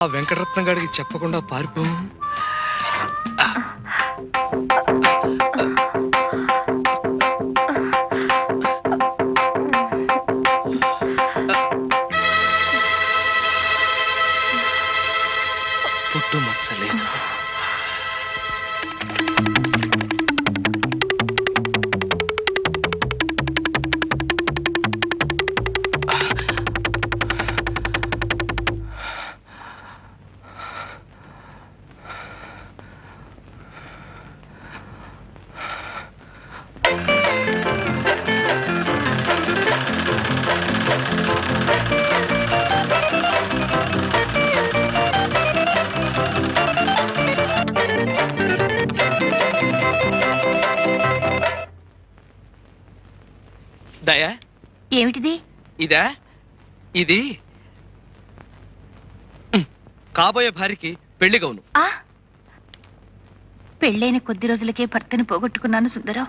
ఆ వెంకటరత్నం గారికి చెప్పకుండా పారిపో. పుట్టు మచ్చలేదు. దయా, ఏమిటిది? ఇదా? ఇది కాబోయే భార్యకి పెళ్లి గౌను. పెళ్ళైన కొద్ది రోజులకే భర్తని పోగొట్టుకున్నాను సుందరం.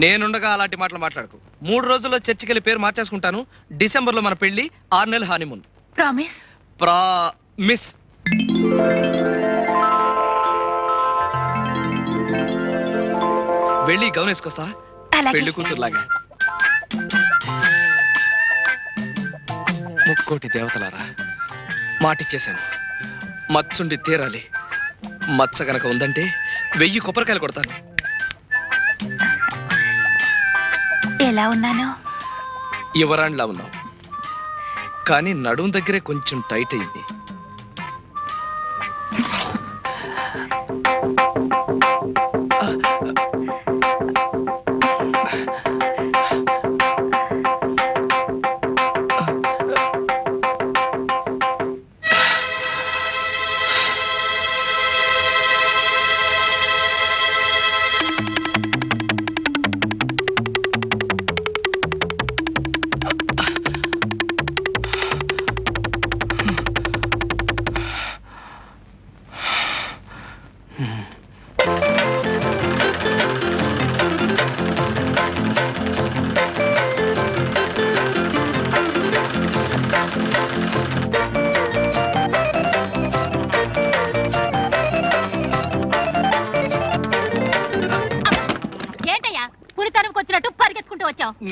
నేనుండగా అలాంటి మాటలు మాట్లాడకు. 3 రోజుల్లో చర్చికెళ్ళి పేరు మార్చేసుకుంటాను. డిసెంబర్లో మన పెళ్లి, 6 నెలలు హానీమూన్. ప్రామిస్? ప్రామిస్. వెళ్ళి గౌన్ వేసుకోసా, పెళ్లి కూతురులాగా. ముక్కోటి దేవతలారా, మాటిచ్చేశాను. మచ్చుండి తీరాలి. మచ్చ గనక ఉందంటే 1000 కొబ్బరికాయలు కొడతాను. ఎలా ఉన్నాను? యువరాణిలా ఉన్నావు, కానీ నడుం దగ్గరే కొంచెం టైట్ అయింది.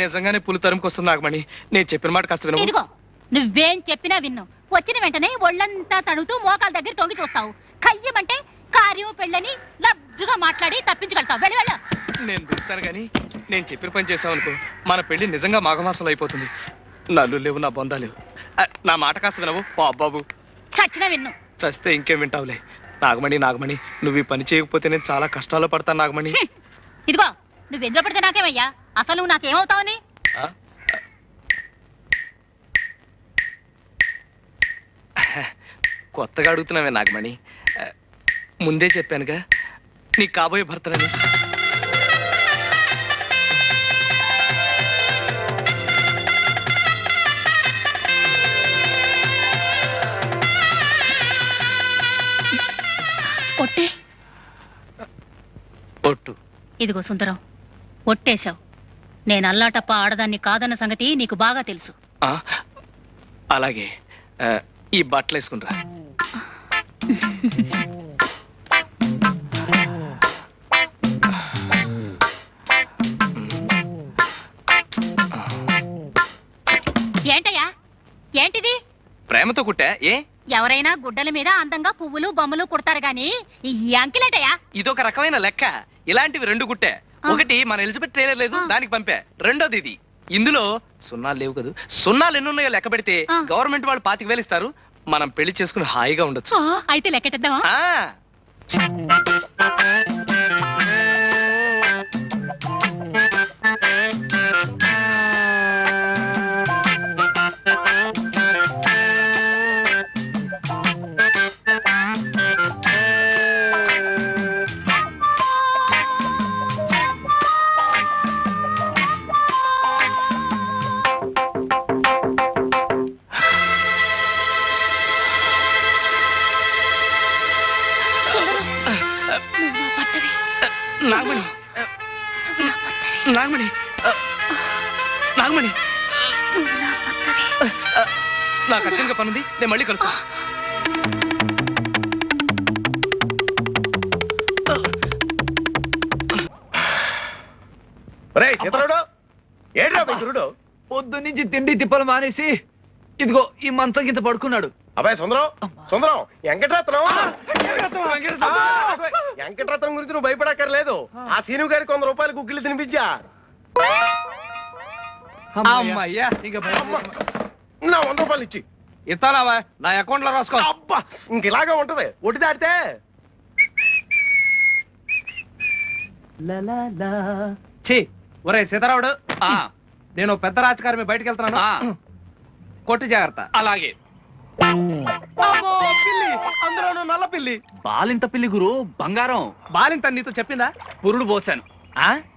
నిజంగానే పులి తరుముకొస్తుంది నాగమణి. నేను చెప్పిన మాట కాస్త విను. ఇదిగో, నువ్వేం చెప్పినా విన్ను. వచ్చిన వెంటనే ఒళ్ళంతా తడుతూ మోకాల దగ్గర తొంగి చూస్తావు. కయ్యమంటే కార్యం పెళ్ళని లబ్జుగా మాట్లాడి తప్పించగలుగుతావు. వెళ్ళి వెళ్ళ. నేను దొరుకుతాను కానీ నేను చెప్పిన పని చేసావు అనుకో, మన పెళ్లి నిజంగా మాఘమాసంలో అయిపోతుంది. నల్లు లేవు, నా బొందా లేవు. నా మాట కాస్త వినవు బాబు. చచ్చినా విన్ను. చస్తే ఇంకేం వింటావులే. నాగమణి నాగమణి, నువ్వు ఈ పని చేయకపోతే నేను చాలా కష్టాల్లో పడతాను నాగమణి. ఇదిగో, నువ్వు ఎందులో పడితే నాకేమయ్యా? అసలు నువ్వు నాకేమవుతావని? కొత్తగా అడుగుతున్నావే నాగమణి. ముందే చెప్పానుగా నీకు కాబోయే భర్తనని. ఒట్టే. ఒట్టు. ఇదిగో సుందరం, ఒట్టేశావు. నేను అల్లాటప్ప ఆడదాన్ని కాదన్న సంగతి నీకు బాగా తెలుసు. అలాగే, ఈ బట్టలు వేసుకుంటా. ఏంటయ్యా, ఏంటిది? ప్రేమతో కుట్టా. ఏ ఎవరైనా గుడ్డల మీద అందంగా పువ్వులు బొమ్మలు కుడతారు గాని ఈ అంకిలేటయ్యా? ఇదొక రకమైన లెక్క. ఇలాంటివి 2 కుట్టా. ఒకటి మన ఎలిజబెత్ ట్రైలర్ లేదు, దానికి పంపా. రెండోది ఇది. ఇందులో సున్నాలు లేవు కదా. సున్నాలు ఎన్ని ఉన్నాయో లెక్క పెడితే గవర్నమెంట్ వాళ్ళు 25,000 ఇస్తారు. మనం పెళ్లి చేసుకుని హాయిగా ఉండొచ్చు. అయితే లెక్కెట్టేద్దామా? నాగమణి, నాగమణి, నాగమణి, నాకు అర్జెంట్గా పనుంది. నేను మళ్ళీ కలుస్తాను. ఒరేయ్ సీతరాడు, ఏడ్రా గురుడు? పొద్దు నుంచి తిండి తిప్పలు మానేసి ఇదిగో ఈ మంచం కింద పడుకున్నాడు. అబ్బాయి సుందరం, సుందరం, వెంకటరత్నం. వెంకటరత్నం గురించి నువ్వు భయపడక్కర్లేదు. ఆ సీను గారికి 100 రూపాయలు గుగ్గిళ్ళు తినిపించా. అమ్మయ్యా ఇంకా నా 100 రూపాయలు ఇచ్చి. ఇస్తానావా? నా అకౌంట్ లో రాసుకో. అబ్బా ఇంక ఇలాగే ఉంటది. ఒట్టి దాటితే ఛీ, ఒరే సీతారావుడు, నేను పెద్ద రాజకారి బయటికి వెళ్తున్నాను. కొట్టి జాగ్రత్త. అలాగే. అమ్మో, పిల్లి, అందులోనూ నల్ల పిల్లి. బాలింత పిల్లి గురు, బంగారం. బాలింత నీతో చెప్పిందా? పురుడు పోసాను.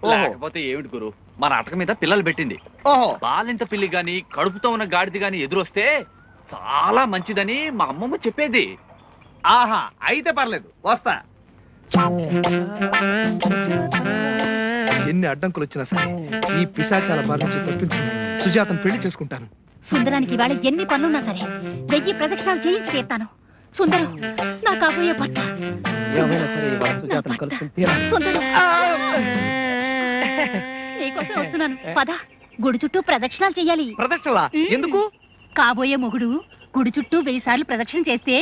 ఓహో లేకపోతే ఏమిటి గురు, మన అటక మీద పిల్లలు పెట్టింది. ఓహో, బాలింత పిల్లి గాని కడుపుతో ఉన్న గాడిది గాని ఎదురొస్తే చాలా మంచిదని మా అమ్మమ్మ చెప్పేది. ఆహా, అయితే పర్లేదు, వస్తా. ఎన్ని అడ్డంకులు వచ్చినా సరే ఈ పిశాచాల బారి నుంచి తప్పించుకుని సుజాతను పెళ్లి చేసుకుంటాను. సుందరానికి ఇవాళ ఎన్ని పనులున్నా సరే 1000 ప్రదక్షిణాలు చేయించి తీరుతాను. సుందరం, నా కాబోయే భర్త. ఏమైనా సరే ఇవాళ సుజాతను కలుసుకుని తీరాలి. సుందరం, నీకోసం వస్తున్నాను. పద, గుడి చుట్టూ ప్రదక్షిణాలు చెయ్యాలి. ప్రదక్షిణలా? ఎందుకు? కాబోయే మొగుడు గుడి చుట్టూ 1000 సార్లు ప్రదక్షిణ చేస్తే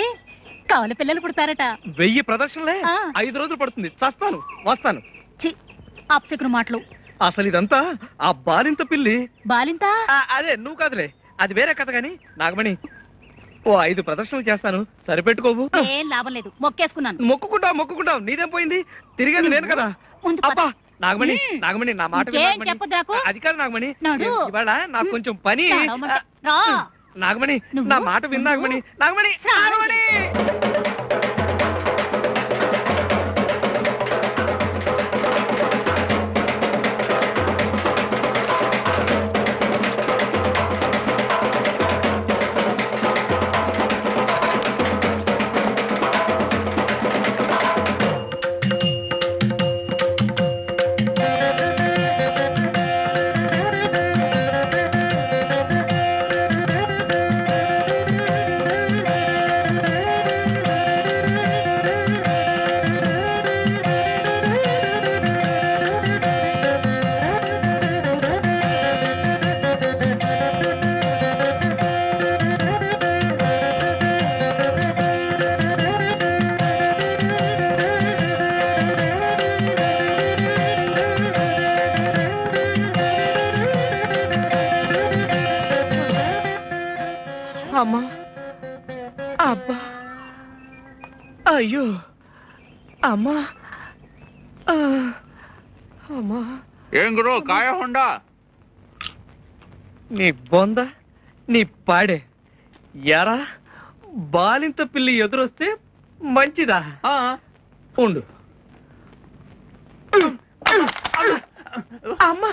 కవల పిల్లలు పుడతారట. 1000 ప్రదక్షిణలే? ఆ. 5 రోజులు పడుతుంది. చస్తాను, వస్తాను. చి, అప్సకును మాటలు. అసలు ఇదంతా ఆ బాలింత పిల్లి. బాలింత అదే, నువ్వు కాదులే, అది వేరే కథ. గాని నాగమణి, ఓ 5 ప్రదక్షిణలు చేస్తాను, సరిపెట్టుకోవు. ఏం లాభం లేదు, మొక్కేసుకున్నాను. మొక్కుకుంటావు, నీదేం పోయింది? తిరిగేది నేను కదా. ముందు పద. అబ్బా నాగమణి, నాగమణి, నా మాట విను ఏం నాగమణి. చెప్పొద్దు నాకు. అది కాదు నాగమణి, నాడు. ఇవాళ నాకు కొంచెం పని. నడవమంటే రా. నాగమణి, నువ్వు? నా మాట విను నాగమణి. నాగమణి, నాగమణి. అమ్మా, అబ్బా, అయ్యో, అమ్మా, అమ్మా. ఏం గురు, కాయ హోండా? నీ బొంద, నీ పాడే. ఎరా, బాలింత పిల్లి ఎదురొస్తే మంచిదా? ఉండు. అమ్మా,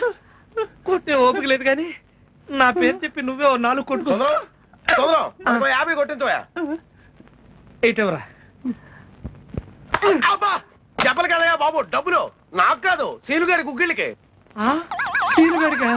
కొట్టే ఓపిక లేదు కానీ నా పేరు చెప్పి నువ్వే ఓ 4 కొట్టు. సుందరం, సుందరం, ఇంకో 50 కొట్టించోయా. ఏటవరా? అబ్బా చెప్పలు కదయ్యా బాబు, డబ్బులు నాకు కాదు, సీను గారి గుగ్గిళ్ళకి. సీను గారిగా?